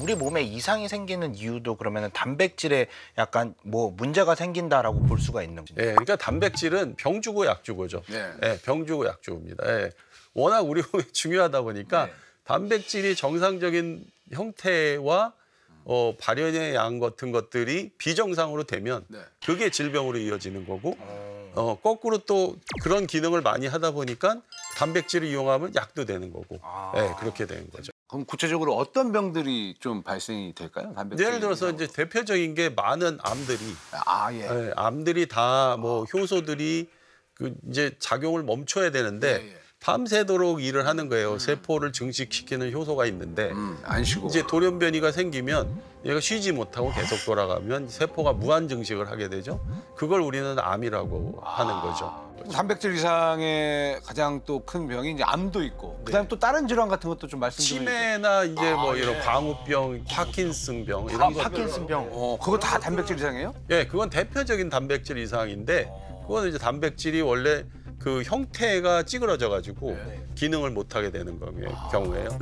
우리 몸에 이상이 생기는 이유도 그러면은 단백질에 약간 뭐 문제가 생긴다라고 볼 수가 있는 거죠. 예, 그러니까 단백질은 병 주고 약 주고죠. 네. 예, 병 주고 약 주고입니다. 예. 워낙 우리 몸에 중요하다 보니까 네. 단백질이 정상적인 형태와 발현의 양 같은 것들이 비정상으로 되면 네. 그게 질병으로 이어지는 거고 거꾸로 또 그런 기능을 많이 하다 보니까 단백질을 이용하면 약도 되는 거고 예, 그렇게 되는 거죠. 그럼 구체적으로 어떤 병들이 좀 발생이 될까요? 단백질. 예를 들어서 이제 대표적인 게 많은 암들이 예. 예, 암들이 다 뭐 효소들이 그 이제 작용을 멈춰야 되는데 예. 밤새도록 일을 하는 거예요. 세포를 증식시키는 효소가 있는데 안 쉬고. 이제 돌연변이가 생기면 얘가 쉬지 못하고 계속 돌아가면 세포가 무한 증식을 하게 되죠. 그걸 우리는 암이라고 하는 거죠. 단백질 이상의 가장 또 큰 병이 이제 암도 있고 그다음에 또 다른 질환 같은 것도 좀 말씀 좀 해주세요. 치매나 이제 뭐 이런 광우병, 파킨슨병 이런 거. 파킨슨병. 그거 다 단백질 이상이에요? 예, 그건 대표적인 단백질 이상인데 그거는 이제 단백질이 원래 그 형태가 찌그러져 가지고 기능을 못 하게 되는 경우예요.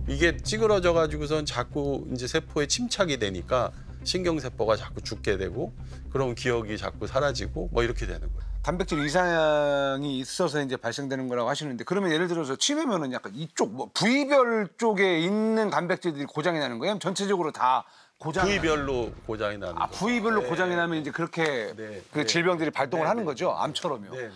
이게 찌그러져 가지고선 자꾸 이제 세포에 침착이 되니까 신경세포가 자꾸 죽게 되고 그럼 기억이 자꾸 사라지고 뭐 이렇게 되는 거예요. 단백질 이상이 있어서 이제 발생되는 거라고 하시는데 그러면 예를 들어서 치매면은 약간 이쪽 뭐 부위별 쪽에 있는 단백질들이 고장이 나는 거예요? 전체적으로 다 고장이 부위별로 고장이 나는 거예요. 부위별로 고장이 나면 이제 그렇게 그 질병들이 발동을 하는 거죠? 암처럼요. 네.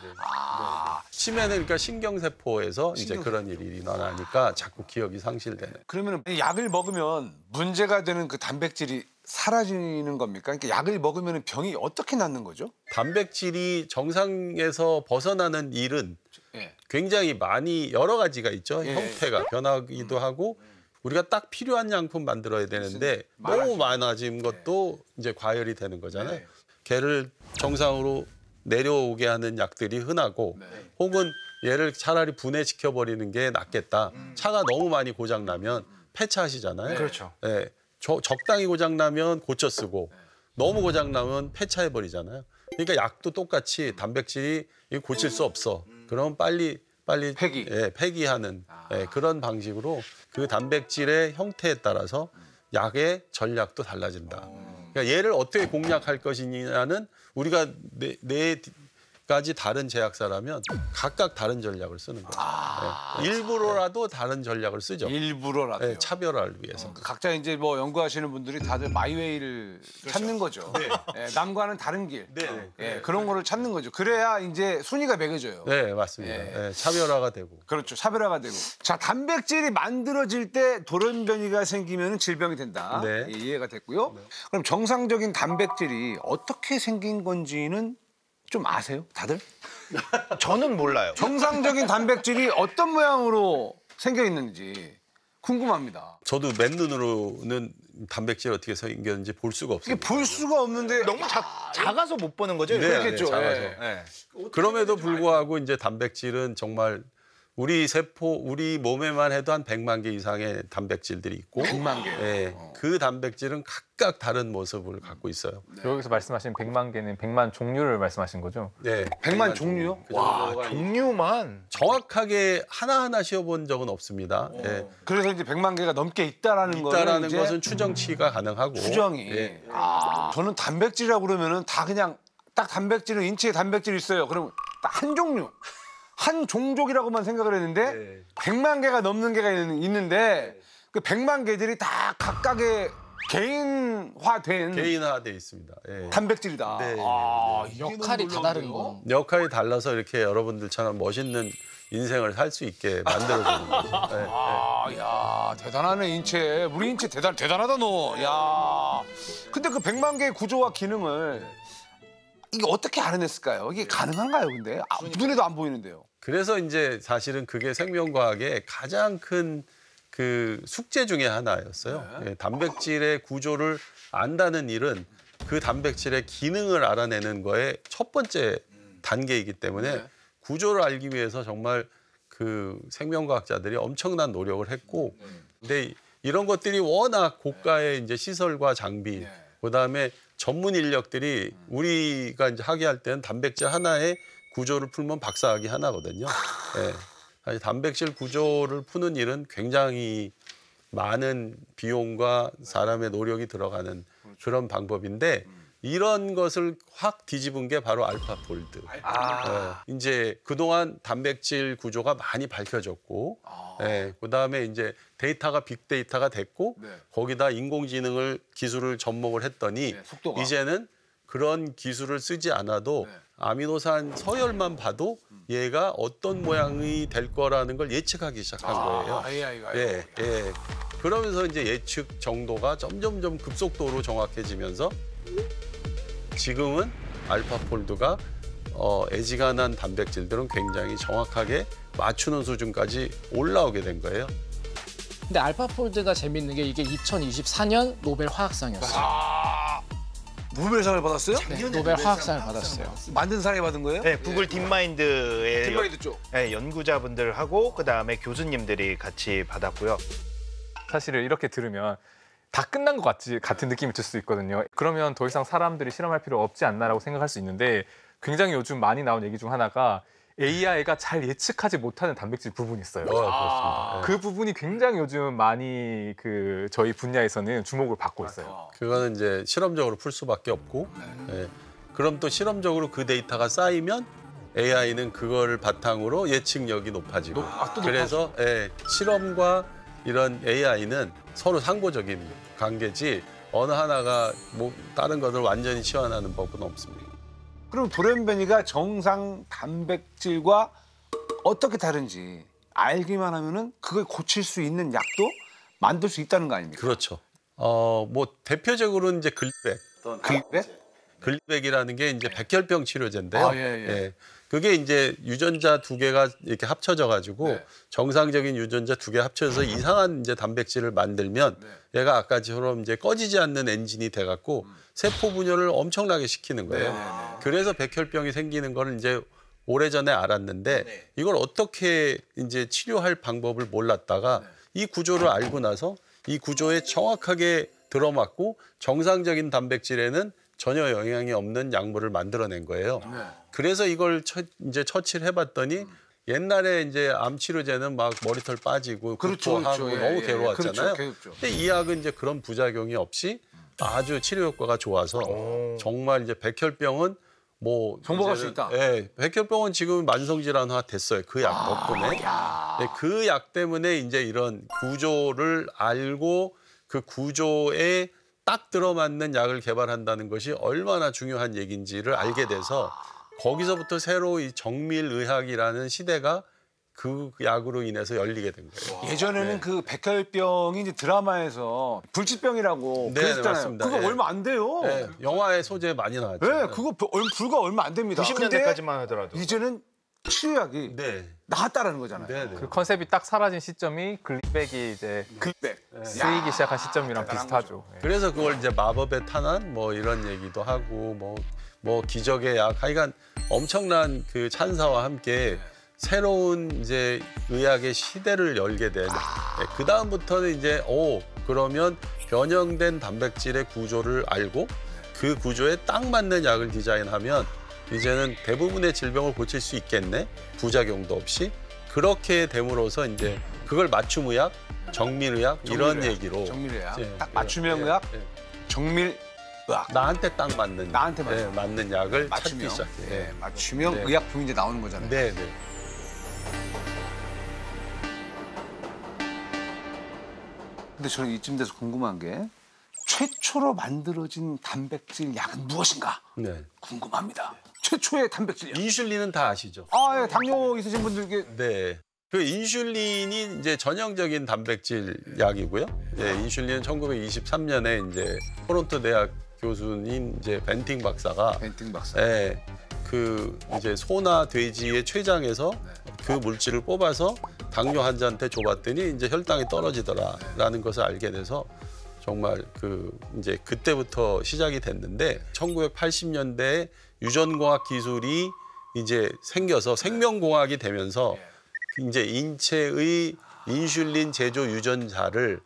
치매는 그러니까 신경세포에서 이제 그런 일이 일어나니까 자꾸 기억이 상실되는. 그러면 약을 먹으면 문제가 되는 그 단백질이 사라지는 겁니까? 그러니까 약을 먹으면 병이 어떻게 낫는 거죠? 단백질이 정상에서 벗어나는 일은 예. 굉장히 많이 여러 가지가 있죠. 예. 형태가 변하기도 하고 우리가 딱 필요한 양품 만들어야 되는데 너무 많아진 것도 이제 과열이 되는 거잖아요. 네. 걔를 정상으로 내려오게 하는 약들이 흔하고 혹은 얘를 차라리 분해시켜 버리는 게 낫겠다. 차가 너무 많이 고장 나면 폐차하시잖아요. 그렇죠. 네. 적당히 고장 나면 고쳐 쓰고 너무 고장 나면 폐차해 버리잖아요. 그러니까 약도 똑같이 단백질이 이거 고칠 수 없어. 그럼 빨리 폐기. 예, 폐기하는 그런 방식으로 그 단백질의 형태에 따라서 약의 전략도 달라진다. 그러니까 얘를 어떻게 공략할 것이냐는 우리가 네 가지 다른 제약사라면 각각 다른 전략을 쓰는 거죠. 일부러라도 다른 전략을 쓰죠. 일부러라도요. 예, 차별화를 위해서. 각자 이제 뭐 연구하시는 분들이 다들 마이웨이를 찾는 거죠. 예, 남과는 다른 길. 그런 거를 찾는 거죠. 그래야 이제 순위가 매겨져요. 네, 맞습니다. 예, 차별화가 되고. 그렇죠. 차별화가 되고. 자, 단백질이 만들어질 때 돌연변이가 생기면 질병이 된다. 네. 예, 이해가 됐고요. 그럼 정상적인 단백질이 어떻게 생긴 건지는 좀 아세요? 다들? 저는 몰라요. 정상적인 단백질이 어떤 모양으로 생겨 있는지 궁금합니다. 저도 맨눈으로는 단백질 어떻게 생겼는지 볼 수가 이게 없습니다. 볼 수가 없는데 너무 작아서 못 보는 거죠? 네, 그렇겠죠. 네, 작아서. 예. 그럼에도 불구하고 이제 단백질은 정말 우리 몸에만 해도 한 100만 개 이상의 단백질들이 있고 100만 개요? 예, 그 단백질은 각각 다른 모습을 갖고 있어요. 여기서 말씀하신 100만 개는 100만 종류를 말씀하신 거죠? 네, 100만 종류요? 그 와, 정도가 종류만. 정확하게 하나하나 씌워본 적은 없습니다. 예. 그래서 이제 100만 개가 넘게 있다라는 거를 있다라는 이제 것은 추정치가 가능하고 추정이. 예. 저는 단백질이라고 그러면은 다 그냥 딱 단백질은 인체에 단백질이 있어요. 그럼 딱 한 종류. 한 종족이라고만 생각을 했는데 네. 100만 개가 넘는 개가 있는데 그 100만 개들이 다 각각의 개인화된 개인화돼 있습니다. 예. 단백질이다. 네. 역할이 다 다른 거. 역할이 달라서 이렇게 여러분들처럼 멋있는 인생을 살 수 있게 만들어주는 거죠. 예. 야, 대단하네 인체. 우리 인체 대단하다 너. 야. 근데 그 100만 개의 구조와 기능을 이게 어떻게 알아냈을까요? 이게 가능한가요, 근데? 눈에도 안 보이는데요. 그래서 이제 사실은 그게 생명과학의 가장 큰 그 숙제 중에 하나였어요. 예, 단백질의 구조를 안다는 일은 그 단백질의 기능을 알아내는 거의 첫 번째 단계이기 때문에 구조를 알기 위해서 정말 그 생명과학자들이 엄청난 노력을 했고, 근데 이런 것들이 워낙 고가의 이제 시설과 장비, 그다음에 전문 인력들이 우리가 이제 학위할 때는 단백질 하나의 구조를 풀면 박사학위 하나거든요. 예. 사실 단백질 구조를 푸는 일은 굉장히 많은 비용과 사람의 노력이 들어가는 그런 방법인데 이런 것을 확 뒤집은 게 바로 알파폴드. 이제 그동안 단백질 구조가 많이 밝혀졌고, 그다음에 이제 데이터가 빅데이터가 됐고, 거기다 인공지능을 기술을 접목을 했더니 속도가. 이제는 그런 기술을 쓰지 않아도 아미노산 서열만 봐도 얘가 어떤 모양이 될 거라는 걸 예측하기 시작한 거예요. AI가요. 예. 그러면서 이제 예측 정도가 점점점 급속도로 정확해지면서 지금은 알파폴드가 애지간한 단백질들은 굉장히 정확하게 맞추는 수준까지 올라오게 된 거예요. 근데 알파폴드가 재밌는 게 이게 2024년 노벨 화학상이었어요. 노벨상을 받았어요? 네, 노벨 화학상을 받았어요. 만든 사람이 받은 거예요? 네, 구글 딥마인드의 딥마인드 쪽. 연구자분들하고 그다음에 교수님들이 같이 받았고요. 사실은 이렇게 들으면 다 끝난 것 같은 느낌이 들 수 있거든요. 그러면 더 이상 사람들이 실험할 필요 없지 않나라고 생각할 수 있는데 굉장히 요즘 많이 나온 얘기 중 하나가 AI가 잘 예측하지 못하는 단백질 부분이 있어요. 그렇습니다. 그 부분이 굉장히 요즘 많이 그 저희 분야에서는 주목을 받고 있어요. 그거는 이제 실험적으로 풀 수밖에 없고, 그럼 또 실험적으로 그 데이터가 쌓이면 AI는 그거를 바탕으로 예측력이 높아지고, 그래서 실험과 이런 AI는 서로 상호적인 관계지 어느 하나가 뭐 다른 것을 완전히 치환하는 법은 없습니다. 그럼 돌연변이가 정상 단백질과 어떻게 다른지 알기만 하면은 그걸 고칠 수 있는 약도 만들 수 있다는 거 아닙니까? 그렇죠. 뭐 대표적으로는 이제 글리백? 글리백이라는 게 이제 백혈병 치료제인데요. 그게 이제 유전자 두 개가 이렇게 합쳐져 가지고 정상적인 유전자 두 개 합쳐서 이상한 이제 단백질을 만들면 얘가 아까처럼 이제 꺼지지 않는 엔진이 돼 갖고 세포 분열을 엄청나게 시키는 거예요. 그래서 백혈병이 생기는 거는 이제 오래전에 알았는데 이걸 어떻게 이제 치료할 방법을 몰랐다가 이 구조를 알고 나서 이 구조에 정확하게 들어맞고 정상적인 단백질에는 전혀 영향이 없는 약물을 만들어낸 거예요. 그래서 이걸 이제 처치를 해봤더니 옛날에 이제 암 치료제는 막 머리털 빠지고 구토하고 너무 괴로웠잖아요. 근데 이 약은 이제 그런 부작용이 없이 아주 치료 효과가 좋아서 정말 이제 백혈병은 뭐 정복할 수 있다. 백혈병은 지금 만성질환화 됐어요. 그 약 덕분에. 그 약 때문에 이제 이런 구조를 알고 그 구조에 딱 들어맞는 약을 개발한다는 것이 얼마나 중요한 얘기인지를 알게 돼서 거기서부터 새로 이 정밀의학이라는 시대가 그 약으로 인해서 열리게 된 거예요. 예전에는 그 백혈병이 이제 드라마에서 불치병이라고 네, 그랬잖아요. 맞습니다. 그거 얼마 안 돼요. 영화의 소재 많이 나왔죠. 네, 그거 불과 얼마 안 됩니다. 90년대까지만 하더라도. 이제는 치료약이 나왔다라는 거잖아요. 그 컨셉이 딱 사라진 시점이 글리백이 이제 글백. 쓰이기 시작한 시점이랑 비슷하죠. 그래서 그걸 이제 마법의 탄환 뭐 이런 얘기도 하고 뭐 기적의 약 하여간 엄청난 그 찬사와 함께 새로운 이제 의학의 시대를 열게 된. 그 다음부터는 이제 그러면 변형된 단백질의 구조를 알고 그 구조에 딱 맞는 약을 디자인하면 이제는 대부분의 질병을 고칠 수 있겠네. 부작용도 없이. 그렇게 됨으로써 이제 그걸 맞춤의학, 정밀의학 이런 얘기로. 정밀의학. 딱 맞춤형 의학, 정밀의학. 나한테 딱 맞는. 나한테 맞는 약을 맞춤형. 찾기 시작해요. 맞춤형 의약품이 이제 나오는 거잖아요. 네. 근데 저는 이쯤 돼서 궁금한 게 최초로 만들어진 단백질 약은 무엇인가 궁금합니다. 최초의 단백질 약. 인슐린은 다 아시죠? 당뇨 있으신 분들께. 네. 그 인슐린이 이제 전형적인 단백질 약이고요. 인슐린은 1923년에 이제 토론토 대학 교수님 이제 벤팅 박사가 그 이제 소나 돼지의 췌장에서 그 물질을 뽑아서 당뇨 환자한테 줘봤더니 이제 혈당이 떨어지더라라는 것을 알게 돼서 정말 그 이제 그때부터 시작이 됐는데 1980년대에 유전공학 기술이 이제 생겨서 생명공학이 되면서 이제 인체의 인슐린 제조 유전자를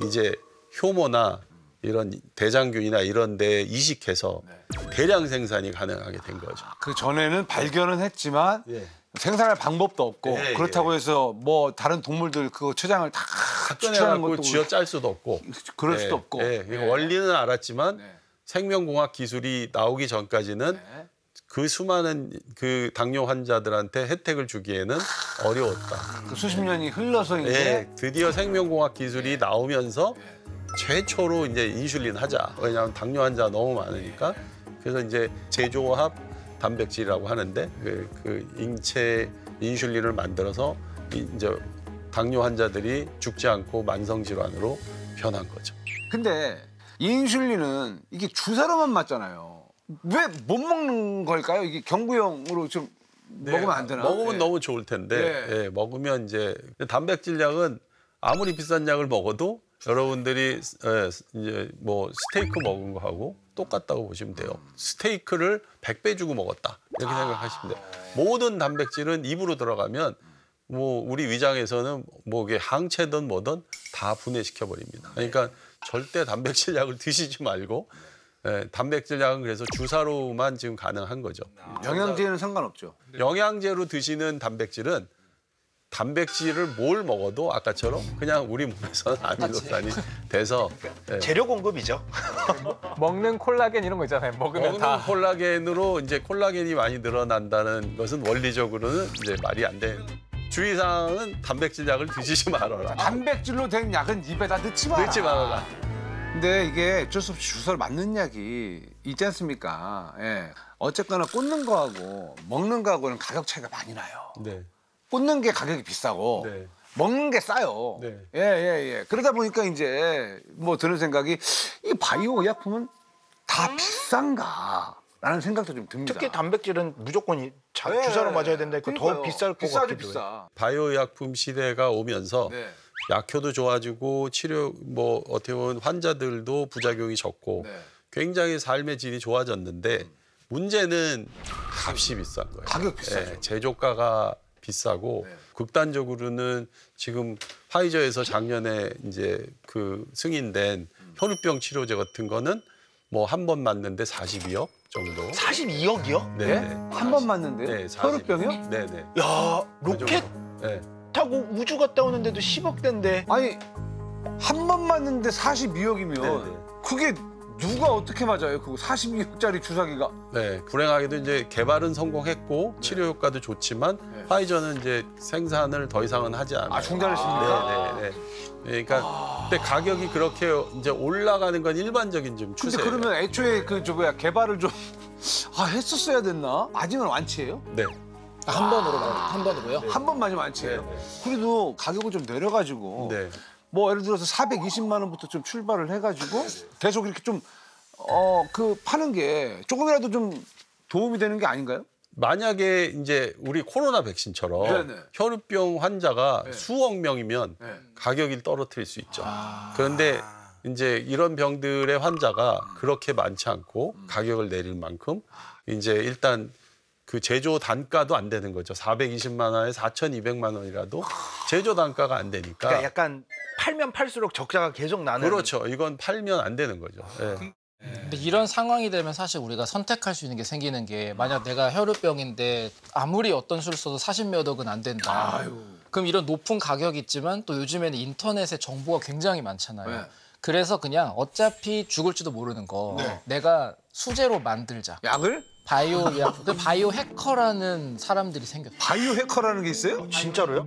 이제 효모나 이런 대장균이나 이런 데 이식해서 대량 생산이 가능하게 된 거죠. 그 전에는 발견은 했지만 예. 생산할 방법도 없고 예, 그렇다고 해서 뭐 다른 동물들 그 췌장을 다 추출하는 꺼내갖고 것도 쥐어 짤 수도 없고. 그럴 수도 없고. 예, 네. 원리는 알았지만 네. 생명공학 기술이 나오기 전까지는 네. 그 수많은 그 당뇨 환자들한테 혜택을 주기에는 어려웠다. 그 수십 년이 흘러서 이제 예, 드디어 생명공학 기술이 나오면서 최초로 이제 인슐린 하자. 왜냐하면 당뇨 환자 너무 많으니까. 그래서 이제 제조합 단백질이라고 하는데 그 인체 인슐린을 만들어서 이제 당뇨 환자들이 죽지 않고 만성 질환으로 변한 거죠. 근데 인슐린은 이게 주사로만 맞잖아요. 왜 못 먹는 걸까요? 이게 경구용으로 좀 먹으면 안 되나? 먹으면 예. 너무 좋을 텐데 네. 예, 먹으면 이제 단백질 약은 아무리 비싼 약을 먹어도 여러분들이 이제 뭐 스테이크 먹은 거하고 똑같다고 보시면 돼요. 스테이크를 100배 주고 먹었다 이렇게 생각하시면 돼요. 모든 단백질은 입으로 들어가면 뭐 우리 위장에서는 뭐 이게 항체든 뭐든 다 분해시켜 버립니다. 그러니까 절대 단백질 약을 드시지 말고 단백질 약은 그래서 주사로만 지금 가능한 거죠. 영양제는 상관없죠. 영양제로 드시는 단백질은 단백질을 뭘 먹어도 아까처럼 그냥 우리 몸에서는 아미노산이 돼서 재료 공급이죠. 먹는 콜라겐 이런 거 있잖아요. 먹으면 먹는 다. 콜라겐으로 이제 콜라겐이 많이 늘어난다는 것은 원리적으로는 이제 말이 안 되는. 주의사항은 단백질 약을 드시지 말아라. 단백질로 된 약은 입에다 넣지 마라. 넣지 말아라. 근데 이게 어쩔 수 없이 주사를 맞는 약이 있지 않습니까? 예. 어쨌거나 꽂는 거하고 먹는 거하고는 가격 차이가 많이 나요. 네. 꽂는 게 가격이 비싸고 네. 먹는 게 싸요. 네. 예. 그러다 보니까 이제 뭐 드는 생각이 이 바이오 의약품은 다 비싼가? 라는 생각도 좀 듭니다. 특히 단백질은 무조건 네. 주사로 맞아야 된다니까 더 그러니까요. 비쌀 것 비싸죠, 같기도 해요. 비싸. 바이오의약품 시대가 오면서 네. 약효도 좋아지고 치료 뭐 어떻게 보면 환자들도 부작용이 적고 네. 굉장히 삶의 질이 좋아졌는데 문제는 값이 비싼 거예요. 가격 비싸죠. 제조가가 비싸고 네. 극단적으로는 지금 화이저에서 작년에 이제 그 승인된 혈우병 치료제 같은 거는 뭐 한 번 맞는데 42억 정도. 42억이요? 네. 한 번 맞는데요? 네, 혈우병이요? 네네. 야, 로켓 네. 타고 우주 갔다 오는데도 10억대인데 아니 한 번 맞는데 42억이면 네네. 그게 누가 어떻게 맞아요? 그 42억짜리 주사기가. 네, 불행하게도 이제 개발은 성공했고 치료 효과도 좋지만 네. 화이저는 이제 생산을 더 이상은 하지 않아요. 아 중단했습니까? 네. 그러니까 근데 가격이 그렇게 이제 올라가는 건 일반적인 좀 근데 추세예요. 그러면 애초에 그 저 뭐야 개발을 좀 했었어야 됐나? 맞으면 완치예요? 네. 한 번으로 한 번으로요? 한 번 맞으면 완치예요. 그래도 가격을 좀 내려가지고 네. 뭐 예를 들어서 420만 원부터 좀 출발을 해가지고 계속 이렇게 좀 그 파는 게 조금이라도 좀 도움이 되는 게 아닌가요? 만약에 이제 우리 코로나 백신처럼 네네. 혈우병 환자가 네. 수억 명이면 네. 가격을 떨어뜨릴 수 있죠. 그런데 이제 이런 병들의 환자가 그렇게 많지 않고 가격을 내릴 만큼 이제 일단 그 제조 단가도 안 되는 거죠. 420만 원에 4,200만 원이라도 제조 단가가 안 되니까. 그러니까 약간 팔면 팔수록 적자가 계속 나는. 그렇죠. 이건 팔면 안 되는 거죠. 예. 근데 이런 상황이 되면 사실 우리가 선택할 수 있는 게 생기는 게 만약 내가 혈우병인데 아무리 어떤 수를 써도 40몇 억은 안 된다. 그럼 이런 높은 가격이 있지만 또 요즘에는 인터넷에 정보가 굉장히 많잖아요. 네. 그래서 그냥 어차피 죽을지도 모르는 거 네. 내가 수제로 만들자. 약을? 바이오 약, 그 바이오 해커라는 사람들이 생겼다. 바이오 해커라는 게 있어요? 진짜로요?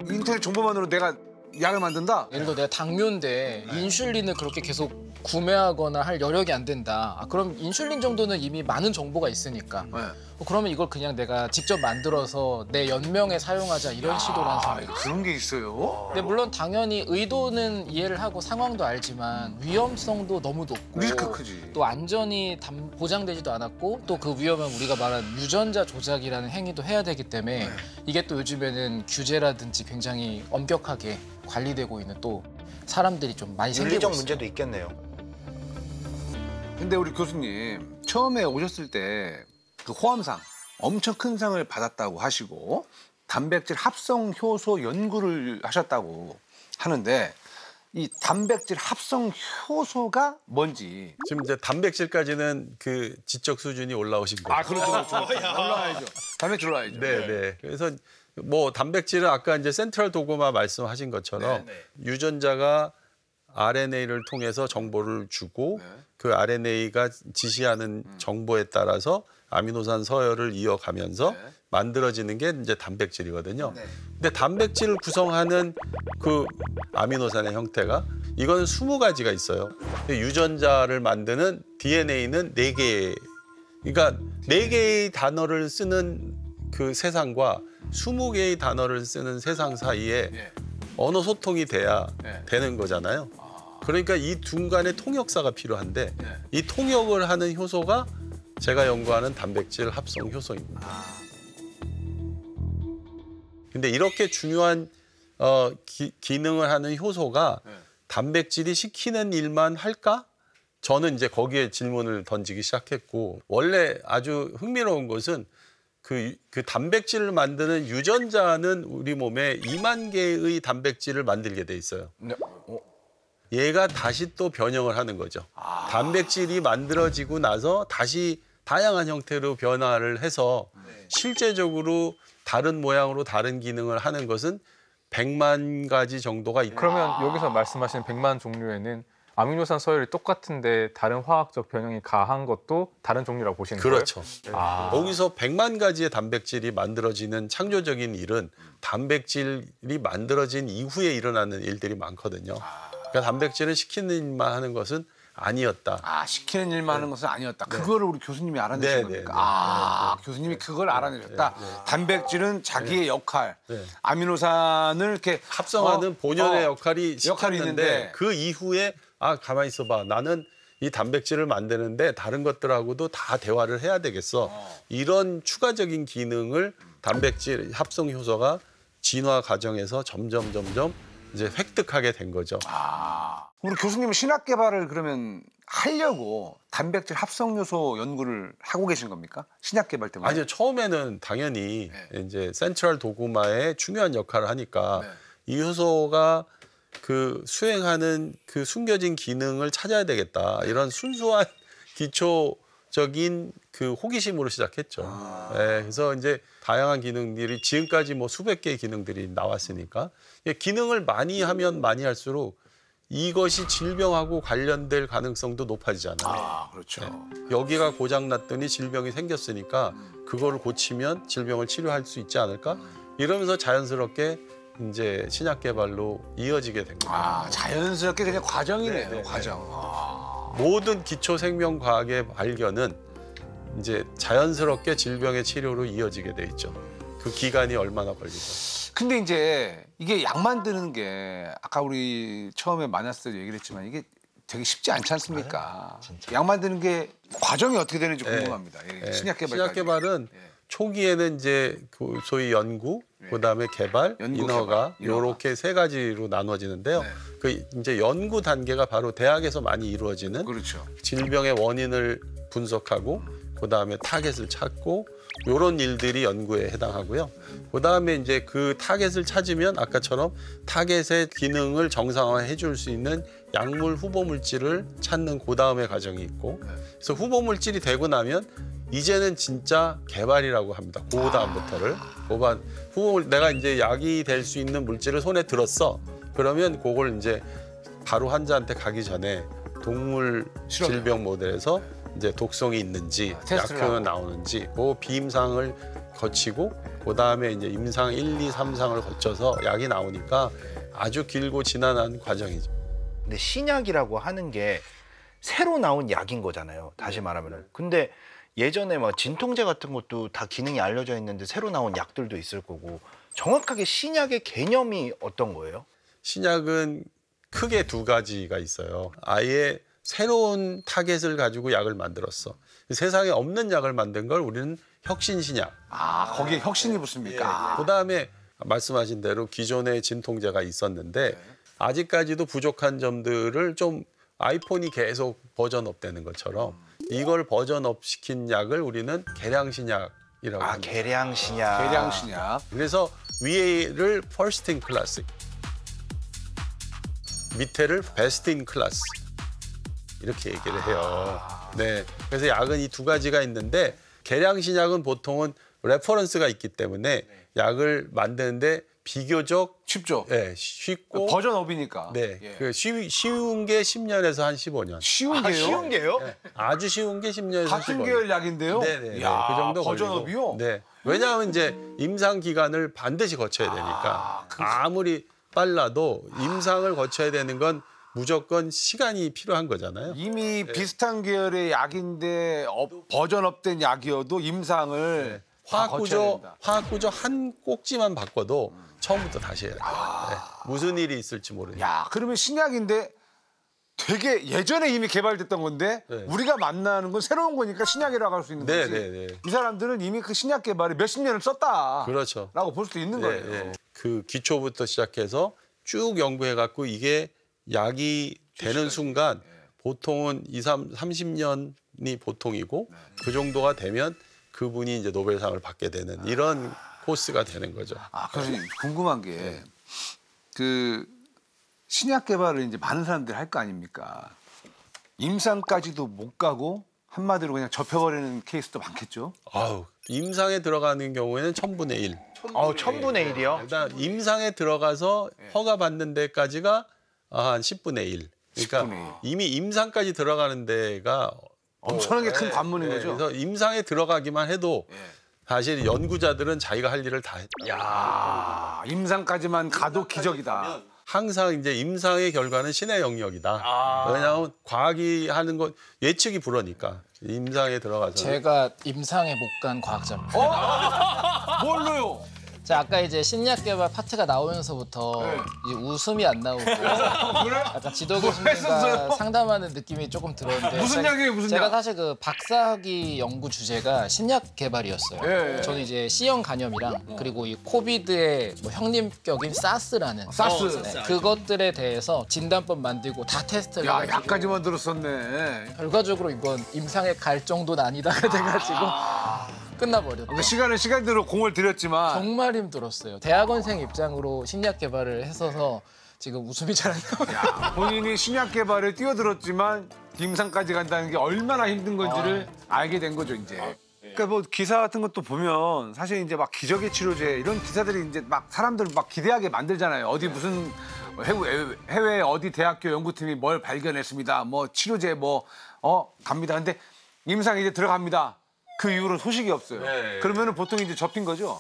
인터넷 정보만으로 내가 약을 만든다? 예를 들어 내가 당뇨인데 인슐린을 그렇게 계속 구매하거나 할 여력이 안 된다. 그럼 인슐린 정도는 이미 많은 정보가 있으니까. 네. 그러면 이걸 그냥 내가 직접 만들어서 내 연명에 사용하자 이런 시도라는 생각이 들어요. 그런 게 있어요? 근데 물론 당연히 의도는 이해를 하고 상황도 알지만 위험성도 너무 높고 리스크 크지. 또 안전이 보장되지도 않았고 또 그 위험은 우리가 말한 유전자 조작이라는 행위도 해야 되기 때문에 이게 또 요즘에는 규제라든지 굉장히 엄격하게 관리되고 있는 또 사람들이 좀 많이 생기고 윤리적 있어요. 문제도 있겠네요. 근데 우리 교수님 처음에 오셨을 때 그 호암상 엄청 큰 상을 받았다고 하시고 단백질 합성 효소 연구를 하셨다고 하는데 이 단백질 합성 효소가 뭔지. 지금 이제 단백질까지는 그 지적 수준이 올라오신 거예요. 그렇죠. 올라야죠. 단백질 올라야죠. 네, 네. 그래서 뭐 단백질은 아까 이제 센트럴 도그마 말씀하신 것처럼 유전자가 RNA를 통해서 정보를 주고 그 RNA가 지시하는 정보에 따라서 아미노산 서열을 이어가면서 만들어지는 게 이제 단백질이거든요. 근데 단백질을 구성하는 그 아미노산의 형태가 이거는 20가지가 있어요. 근데 유전자를 만드는 DNA는 4개. 그러니까 4개의 단어를 쓰는 그 세상과 20개의 단어를 쓰는 세상 사이에 언어 소통이 돼야 되는 거잖아요. 그러니까 이 중간에 통역사가 필요한데 이 통역을 하는 효소가 제가 연구하는 단백질 합성 효소입니다. 근데 이렇게 중요한 기능을 하는 효소가 단백질이 시키는 일만 할까? 저는 이제 거기에 질문을 던지기 시작했고 원래 아주 흥미로운 것은 그 단백질을 만드는 유전자는 우리 몸에 2만 개의 단백질을 만들게 돼 있어요. 얘가 다시 또 변형을 하는 거죠. 단백질이 만들어지고 나서 다시 다양한 형태로 변화를 해서 실제적으로 다른 모양으로 다른 기능을 하는 것은 100만 가지 정도가 있다. 그러면 여기서 말씀하신 100만 종류에는 아미노산 서열이 똑같은데 다른 화학적 변형이 가한 것도 다른 종류라고 보시는 거예요? 그렇죠. 거기서 100만 가지의 단백질이 만들어지는 창조적인 일은 단백질이 만들어진 이후에 일어나는 일들이 많거든요. 그러니까 단백질은 시키는 일만 하는 것은 아니었다. 시키는 일만 하는 것은 아니었다. 그거를 우리 교수님이 알아내신 겁니까? 교수님이 그걸 알아내셨다. 단백질은 자기의 역할, 아미노산을 이렇게 합성하는 본연의 역할이 역할이 있는데 그 이후에 가만히 있어봐. 나는 이 단백질을 만드는데 다른 것들하고도 다 대화를 해야 되겠어. 이런 추가적인 기능을 단백질 합성 효소가 진화 과정에서 점점 이제 획득하게 된 거죠. 우리 교수님은 신약 개발을 그러면 하려고 단백질 합성 요소 연구를 하고 계신 겁니까? 신약 개발 때문에? 아니요. 처음에는 당연히 이제 센트럴 도그마의 중요한 역할을 하니까 이 효소가 그 수행하는 그 숨겨진 기능을 찾아야 되겠다. 이런 순수한 기초적인 그 호기심으로 시작했죠. 그래서 이제 다양한 기능들이 지금까지 뭐 수백 개의 기능들이 나왔으니까 기능을 많이 하면 많이 할수록 이것이 질병하고 관련될 가능성도 높아지잖아요. 그렇죠. 여기가 고장났더니 질병이 생겼으니까 그거를 고치면 질병을 치료할 수 있지 않을까? 이러면서 자연스럽게 이제 신약 개발로 이어지게 된 거예요. 자연스럽게 그냥 과정이네요. 과정. 모든 기초 생명 과학의 발견은 이제 자연스럽게 질병의 치료로 이어지게 돼 있죠. 그 기간이 얼마나 걸리죠. 근데 이제 이게 약 만드는 게 아까 우리 처음에 만났을 때 얘기를 했지만 이게 되게 쉽지 않지 않습니까? 약 만드는 게 과정이 어떻게 되는지 궁금합니다. 신약 개발까지. 신약 개발은 초기에는 이제 그 소위 연구, 그다음에 개발, 인허가 이렇게 3가지로 나눠지는데요. 그 이제 연구 단계가 바로 대학에서 많이 이루어지는 그렇죠. 질병의 원인을 분석하고 그다음에 타겟을 찾고 이런 일들이 연구에 해당하고요. 그다음에 이제 그 타겟을 찾으면 아까처럼 타겟의 기능을 정상화해 줄 수 있는 약물 후보 물질을 찾는 그다음의 과정이 있고 그래서 후보 물질이 되고 나면 이제는 진짜 개발이라고 합니다. 그다음부터를 내가 이제 약이 될 수 있는 물질을 손에 들었어. 그러면 그걸 이제 바로 환자한테 가기 전에 동물 질병 모델에서 이제 독성이 있는지 약효가 나오는지 그 비임상을 거치고 그다음에 이제 임상 1, 2, 3상을 거쳐서 약이 나오니까 아주 길고 지난한 과정이죠. 근데 신약이라고 하는 게 새로 나온 약인 거잖아요. 다시 말하면은. 근데 예전에 막 진통제 같은 것도 다 기능이 알려져 있는데 새로 나온 약들도 있을 거고 정확하게 신약의 개념이 어떤 거예요? 신약은 크게 2가지가 있어요. 아예 새로운 타겟을 가지고 약을 만들었어. 세상에 없는 약을 만든 걸 우리는 혁신신약. 거기에 혁신이 붙습니까? 그다음에 말씀하신 대로 기존의 진통제가 있었는데 아직까지도 부족한 점들을 좀 아이폰이 계속 버전업 되는 것처럼 이걸 버전업 시킨 약을 우리는 개량신약이라고 합니다. 개량신약. 개량신약. 그래서 위에를 퍼스트 인 클래스, 밑에를 베스트 인 클래스 이렇게 얘기를 해요. 네, 그래서 약은 이 두 가지가 있는데 계량신약은 보통은 레퍼런스가 있기 때문에 약을 만드는데 비교적 쉽죠. 네, 쉽고 버전업이니까. 네, 예. 그 쉬운 게 10년에서 한 15년. 쉬운 게요? 쉬운 게요? 아주 쉬운 게 10년에서 같은 15년. 계열 약인데요? 네네. 야, 그 정도 버전업이요? 걸리고. 네. 왜냐하면 이제 임상 기간을 반드시 거쳐야 되니까 아무리 빨라도 임상을 거쳐야 되는 건 무조건 시간이 필요한 거잖아요. 이미 비슷한 계열의 약인데 버전업된 약이어도 임상을 다 거쳐야 된다. 화학구조 한 꼭지만 바꿔도 처음부터 다시 해야 돼요. 네. 무슨 일이 있을지 모르니까. 야, 그러면 신약인데 되게 예전에 이미 개발됐던 건데 네. 우리가 만나는 건 새로운 거니까 신약이라고 할 수 있는 거지. 네. 이 사람들은 이미 그 신약 개발에 몇십 년을 썼다. 그렇죠. 라고 볼 수도 있는 거예요. 네. 그 기초부터 시작해서 쭉 연구해갖고 이게 약이 되는 순간 보통은 30년이 보통이고 그 정도가 되면 그분이 이제 노벨상을 받게 되는 이런 코스가 되는 거죠. 그래서 궁금한 게 그 신약 개발을 이제 많은 사람들이 할 거 아닙니까? 임상까지도 못 가고 한마디로 그냥 접혀버리는 케이스도 많겠죠? 아우, 임상에 들어가는 경우에는 1000분의 1. 1000분의 1이요? 일단 임상에 들어가서 허가 받는 데까지가 한 10분의 1. 그러니까 10분의 1. 이미 임상까지 들어가는 데가 엄청나게 큰 관문인 거죠? 그래서 임상에 들어가기만 해도 사실 연구자들은 자기가 할 일을 다 했다. 야, 임상까지만 가도 기적이다. 항상 이제 임상의 결과는 신의 영역이다. 왜냐하면 과학이 하는 것 예측이 불허니까 임상에 들어가서 제가 임상에 못 간 과학자입니다. 뭘로요? 자, 아까 이제 신약 개발 파트가 나오면서부터 이제 웃음이 안 나오고 약간 지도 교수님과 상담하는 느낌이 조금 들었는데 무슨 약이에요, 무슨 제가 약? 사실 그 박사학위 연구 주제가 신약 개발이었어요. 예. 저는 이제 C형 간염이랑 그리고 이 코비드의 뭐 형님격인 사스라는 사스. 네, 그것들에 대해서 진단법 만들고 다 테스트를 야, 해가지고 약까지만 들었었네. 결과적으로 이건 임상에 갈 정도는 아니다가 돼가지고 끝나버렸죠. 그러니까 시간은 시간대로 공을 들였지만 정말 힘들었어요. 대학원생 입장으로 신약 개발을 했어서 지금 웃음이 잘 안 나와요. 본인이 신약 개발에 뛰어들었지만 임상까지 간다는 게 얼마나 힘든 건지를 알게 된 거죠, 이제. 그러니까 뭐 기사 같은 것도 보면 사실 이제 막 기적의 치료제 이런 기사들이 이제 막 사람들 막 기대하게 만들잖아요. 어디 무슨 해외 어디 대학교 연구팀이 뭘 발견했습니다. 뭐 치료제 갑니다. 근데 임상 이제 들어갑니다. 그 이후로 소식이 없어요. 그러면은 보통 이제 접힌 거죠.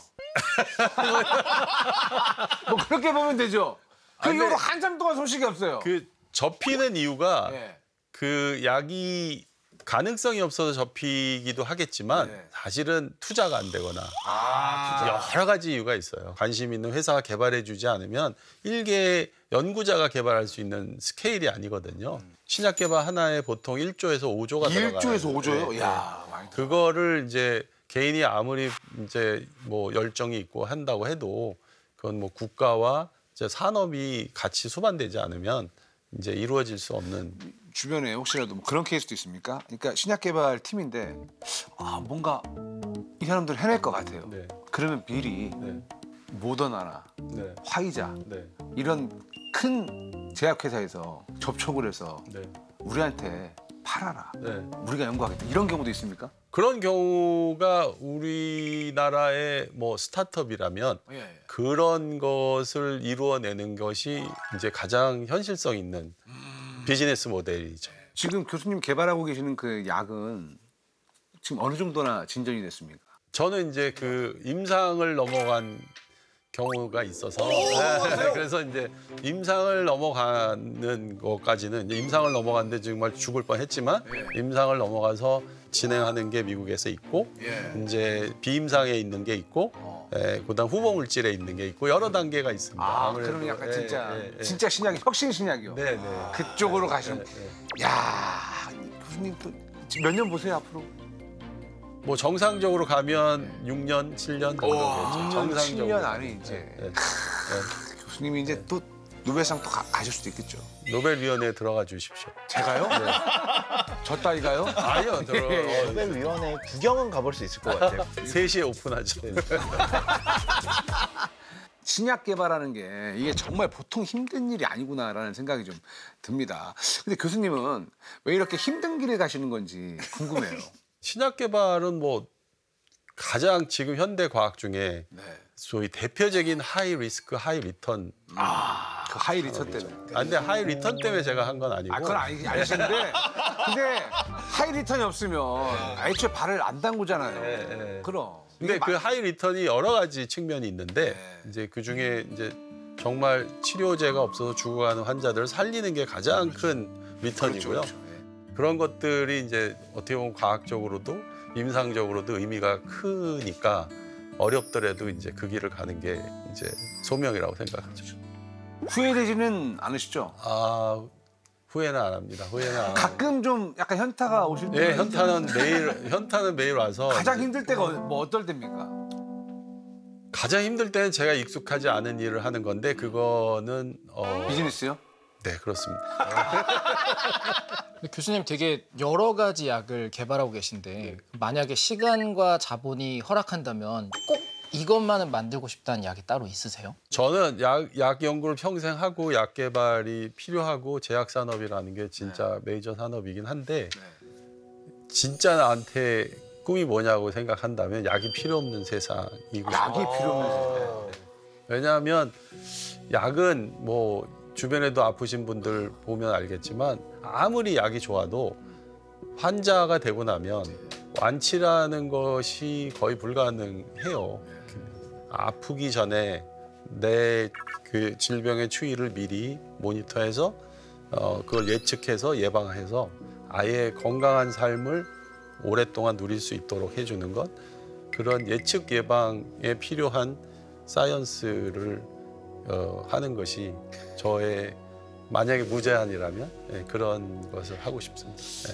뭐 그렇게 보면 되죠. 그 이후로 한참 동안 소식이 없어요. 그 접히는 이유가 예. 그 약이 가능성이 없어서 접히기도 하겠지만 사실은 투자가 안 되거나 여러 가지 이유가 있어요. 관심 있는 회사가 개발해주지 않으면 일개 연구자가 개발할 수 있는 스케일이 아니거든요. 신약 개발 하나에 보통 1조에서 5조가 들어가요. 1조에서 5조요? 네. 야, 많이 그거를 이제 개인이 아무리 이제 뭐 열정이 있고 한다고 해도 그건 뭐 국가와 이제 산업이 같이 수반되지 않으면 이제 이루어질 수 없는. 주변에 혹시라도 뭐 그런 케이스도 있습니까? 그러니까 신약 개발 팀인데 뭔가 이 사람들 해낼 것 같아요. 네. 그러면 미리 네. 모더나나 네. 화이자 네. 이런 큰 제약회사에서 접촉을 해서 네. 우리한테 팔아라. 네. 우리가 연구하겠다. 이런 경우도 있습니까? 그런 경우가 우리나라의 뭐 스타트업이라면 예. 그런 것을 이루어내는 것이 이제 가장 현실성 있는 비즈니스 모델이죠. 지금 교수님 개발하고 계시는 그 약은 지금 어느 정도나 진전이 됐습니까? 저는 이제 그 임상을 넘어간 경우가 있어서 네, 그래서 이제 임상을 넘어가는 것까지는 이제 임상을 넘어갔는데 정말 죽을 뻔했지만 임상을 넘어가서 진행하는 게 미국에서 있고 이제 비임상에 있는 게 있고 그다음 후보 물질에 있는 게 있고 여러 단계가 있습니다. 아무래도. 그러면 약간 진짜 예. 진짜 신약이 혁신 신약이요. 네. 그쪽으로 가시면 야 교수님 또 몇 년 보세요 앞으로? 뭐 정상적으로 가면 6년, 7년 정도겠죠. 6년, 정상적으로. 7년 안에 이제 네. 교수님이 이제 또 노벨상 또 가실 수도 있겠죠. 노벨위원회에 들어가 주십시오. 제가요? 저 따위가요? 아니요, 노벨위원회 구경은 가볼 수 있을 것 같아요. 3시에 오픈하죠. 신약 개발하는 게 이게 정말 보통 힘든 일이 아니구나라는 생각이 좀 듭니다. 근데 교수님은 왜 이렇게 힘든 길을 가시는 건지 궁금해요. 신약 개발은 뭐 가장 지금 현대 과학 중에 네. 소위 대표적인 하이 리스크 하이 리턴. 그 하이 리턴 때문에. 근데 하이 리턴 때문에 제가 한 건 아니고. 그건 알겠는데 근데 하이 리턴이 없으면 애초에 발을 안 담그잖아요. 네. 그럼. 근데 이게 그 하이 리턴이 여러 가지 측면이 있는데 네. 이제 그 중에 이제 정말 치료제가 없어서 죽어가는 환자들을 살리는 게 가장 큰 리턴이고요. 그렇죠. 네. 그런 것들이 이제 어떻게 보면 과학적으로도 임상적으로도 의미가 크니까 어렵더라도 이제 그 길을 가는 게 이제 소명이라고 생각하죠. 후회되지는 않으시죠? 아 후회는 안 합니다. 후회는 안 합니다. 가끔 좀 약간 현타가 오실 때 예, 현타는 매일 와서 가장 힘들 때가 뭐 어떨 때입니까? 가장 힘들 때는 제가 익숙하지 않은 일을 하는 건데 그거는 비즈니스요? 네 그렇습니다. 근데 교수님 되게 여러 가지 약을 개발하고 계신데 만약에 시간과 자본이 허락한다면 꼭 이것만은 만들고 싶다는 약이 따로 있으세요? 저는 약 연구를 평생 하고 약 개발이 필요하고 제약 산업이라는 게 진짜 메이저 산업이긴 한데 진짜 나한테 꿈이 뭐냐고 생각한다면 약이 필요 없는 세상이고 약이 필요 없는 세상. 왜냐하면 약은 뭐 주변에도 아프신 분들 보면 알겠지만 아무리 약이 좋아도 환자가 되고 나면 완치라는 것이 거의 불가능해요. 아프기 전에 내 그 질병의 추이를 미리 모니터해서 그걸 예측해서 예방해서 아예 건강한 삶을 오랫동안 누릴 수 있도록 해주는 것 그런 예측 예방에 필요한 사이언스를 하는 것이 저의 만약에 무제한이라면 그런 것을 하고 싶습니다. 네.